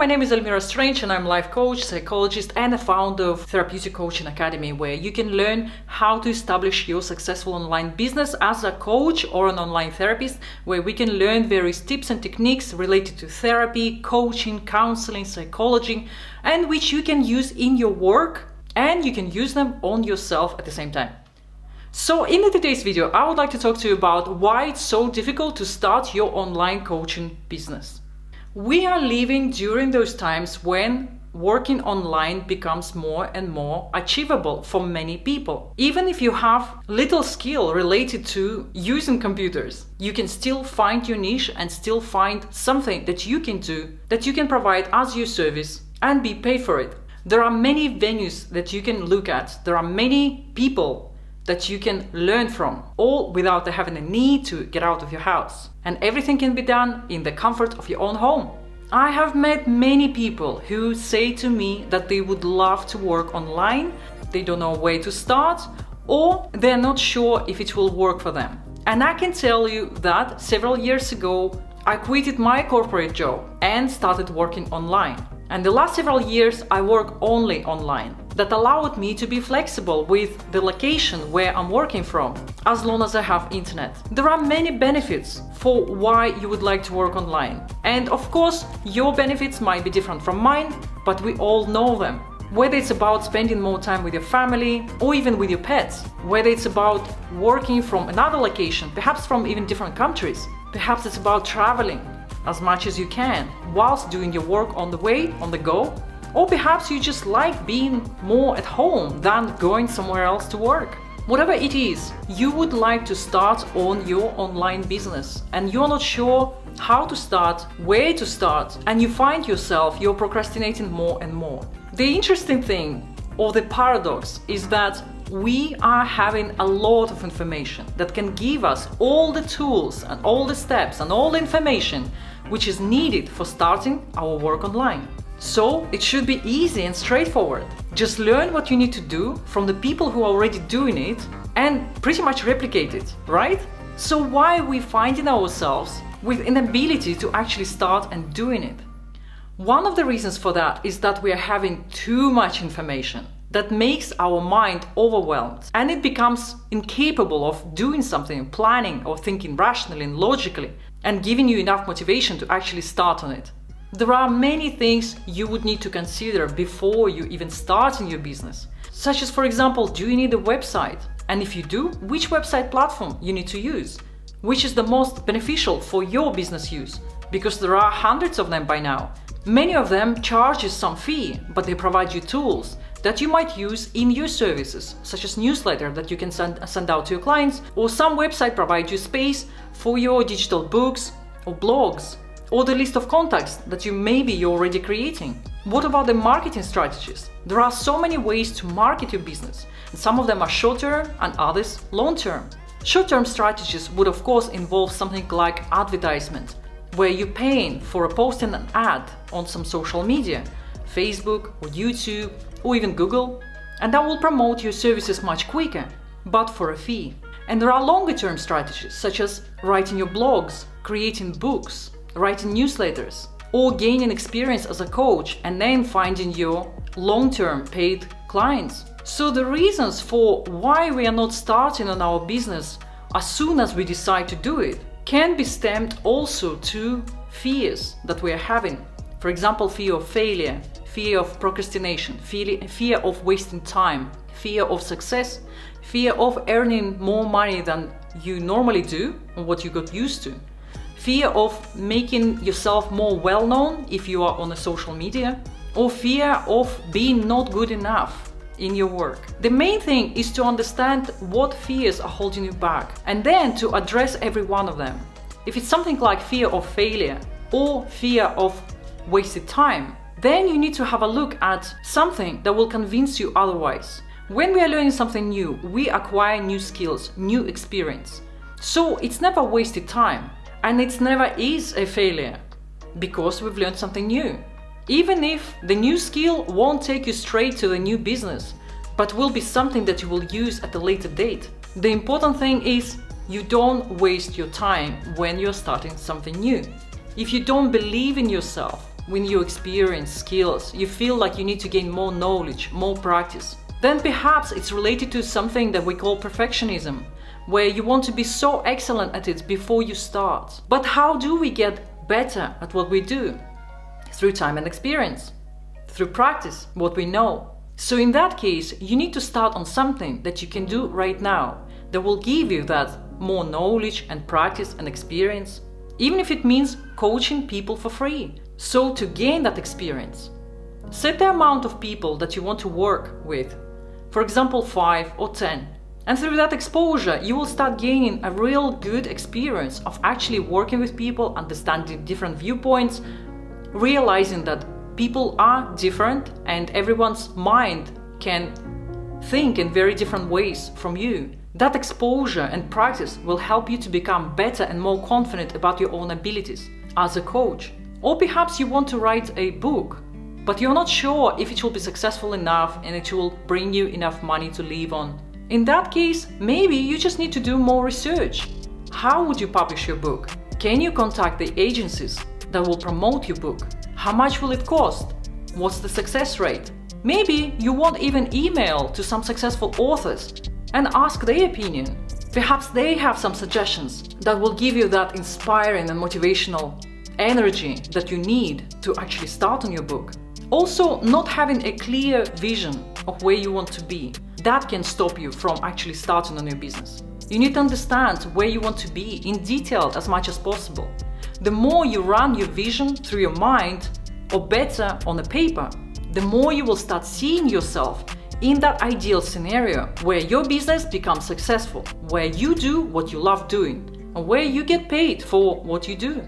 my name is Elmira Strange and I'm a life coach, psychologist and a founder of Therapeutic Coaching Academy, where you can learn how to establish your successful online business as a coach or an online therapist, where we can learn various tips and techniques related to therapy, coaching, counseling, psychology, and which you can use in your work and you can use them on yourself at the same time. So in today's video, I would like to talk to you about why it's so difficult to start your online coaching business. We are living during those times when working online becomes more and more achievable for many people. Even if you have little skill related to using computers, you can still find your niche and still find something that you can do, that you can provide as your service and be paid for it. There are many venues that you can look at. There are many people that you can learn from, all without having a need to get out of your house. And everything can be done in the comfort of your own home. I have met many people who say to me that they would love to work online, they don't know where to start, or they're not sure if it will work for them. And I can tell you that several years ago, I quitted my corporate job and started working online. And the last several years, I work only online. That allowed me to be flexible with the location where I'm working from, as long as I have internet. There are many benefits for why you would like to work online. And of course, your benefits might be different from mine, but we all know them. Whether it's about spending more time with your family or even with your pets, whether it's about working from another location, perhaps from even different countries, perhaps it's about traveling as much as you can whilst doing your work on the way, on the go, or perhaps you just like being more at home than going somewhere else to work. Whatever it is, you would like to start on your online business and you're not sure how to start, where to start, and you find yourself you're procrastinating more and more. The interesting thing, or the paradox, is that we are having a lot of information that can give us all the tools and all the steps and all the information which is needed for starting our work online. So it should be easy and straightforward. Just learn what you need to do from the people who are already doing it and pretty much replicate it, right? So why are we finding ourselves with an inability to actually start and doing it? One of the reasons for that is that we are having too much information that makes our mind overwhelmed and it becomes incapable of doing something, planning or thinking rationally and logically and giving you enough motivation to actually start on it. There are many things you would need to consider before you even start in your business, such as, for example, do you need a website? And if you do, which website platform you need to use? Which is the most beneficial for your business use? Because there are hundreds of them by now. Many of them charge you some fee, but they provide you tools that you might use in your services, such as newsletter that you can send out to your clients, or some website provides you space for your digital books or blogs, or the list of contacts that you're already creating. What about the marketing strategies? There are so many ways to market your business. Some of them are short-term and others long-term. Short-term strategies would of course involve something like advertisement, where you're paying for posting an ad on some social media, Facebook or YouTube or even Google, and that will promote your services much quicker, but for a fee. And there are longer-term strategies such as writing your blogs, creating books, writing newsletters, or gaining experience as a coach and then finding your long-term paid clients. So the reasons for why we are not starting on our business as soon as we decide to do it can be stemmed also to fears that we are having. For example, fear of failure, fear of procrastination, fear of wasting time, fear of success, fear of earning more money than you normally do or what you got used to, fear of making yourself more well-known if you are on a social media, or fear of being not good enough in your work. The main thing is to understand what fears are holding you back and then to address every one of them. If it's something like fear of failure or fear of wasted time, then you need to have a look at something that will convince you otherwise. When we are learning something new, we acquire new skills, new experience. So it's never wasted time and it never is a failure because we've learned something new. Even if the new skill won't take you straight to the new business, but will be something that you will use at a later date. The important thing is you don't waste your time when you're starting something new. If you don't believe in yourself, when you experience skills, you feel like you need to gain more knowledge, more practice, then perhaps it's related to something that we call perfectionism, where you want to be so excellent at it before you start. But how do we get better at what we do? Through time and experience, through practice, what we know. So in that case, you need to start on something that you can do right now that will give you that more knowledge and practice and experience, even if it means coaching people for free. So to gain that experience, set the amount of people that you want to work with, for example 5 or 10. And through that exposure, you will start gaining a real good experience of actually working with people, understanding different viewpoints, realizing that people are different and everyone's mind can think in very different ways from you. That exposure and practice will help you to become better and more confident about your own abilities as a coach. Or perhaps you want to write a book, but you're not sure if it will be successful enough and it will bring you enough money to live on. In that case, maybe you just need to do more research. How would you publish your book? Can you contact the agencies that will promote your book? How much will it cost? What's the success rate? Maybe you want even email to some successful authors and ask their opinion. Perhaps they have some suggestions that will give you that inspiring and motivational energy that you need to actually start on your book. Also, not having a clear vision of where you want to be, that can stop you from actually starting on your business. You need to understand where you want to be in detail as much as possible. The more you run your vision through your mind, or better on a paper, the more you will start seeing yourself in that ideal scenario where your business becomes successful, where you do what you love doing, and where you get paid for what you do.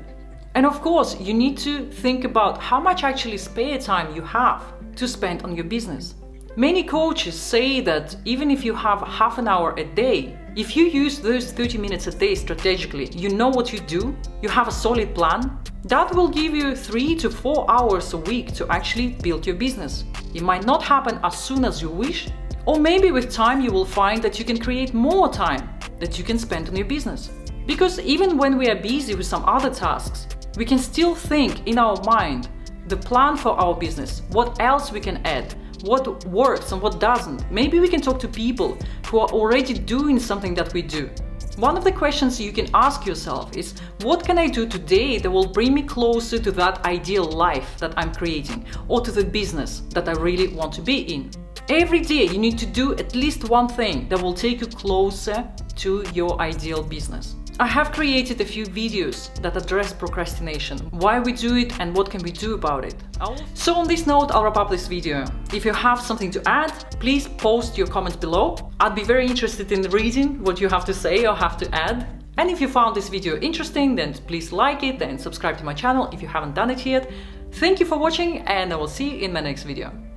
And of course, you need to think about how much actually spare time you have to spend on your business. Many coaches say that even if you have half an hour a day, if you use those 30 minutes a day strategically, you know what you do, you have a solid plan, that will give you 3 to 4 hours a week to actually build your business. It might not happen as soon as you wish, or maybe with time you will find that you can create more time that you can spend on your business. Because even when we are busy with some other tasks, we can still think in our mind the plan for our business, what else we can add, what works and what doesn't. Maybe we can talk to people who are already doing something that we do. One of the questions you can ask yourself is, what can I do today that will bring me closer to that ideal life that I'm creating, or to the business that I really want to be in? Every day you need to do at least one thing that will take you closer to your ideal business. I have created a few videos that address procrastination, why we do it and what can we do about it. So on this note, I'll wrap up this video. If you have something to add, please post your comments below. I'd be very interested in reading what you have to say or have to add. And if you found this video interesting, then please like it and subscribe to my channel if you haven't done it yet. Thank you for watching, and I will see you in my next video.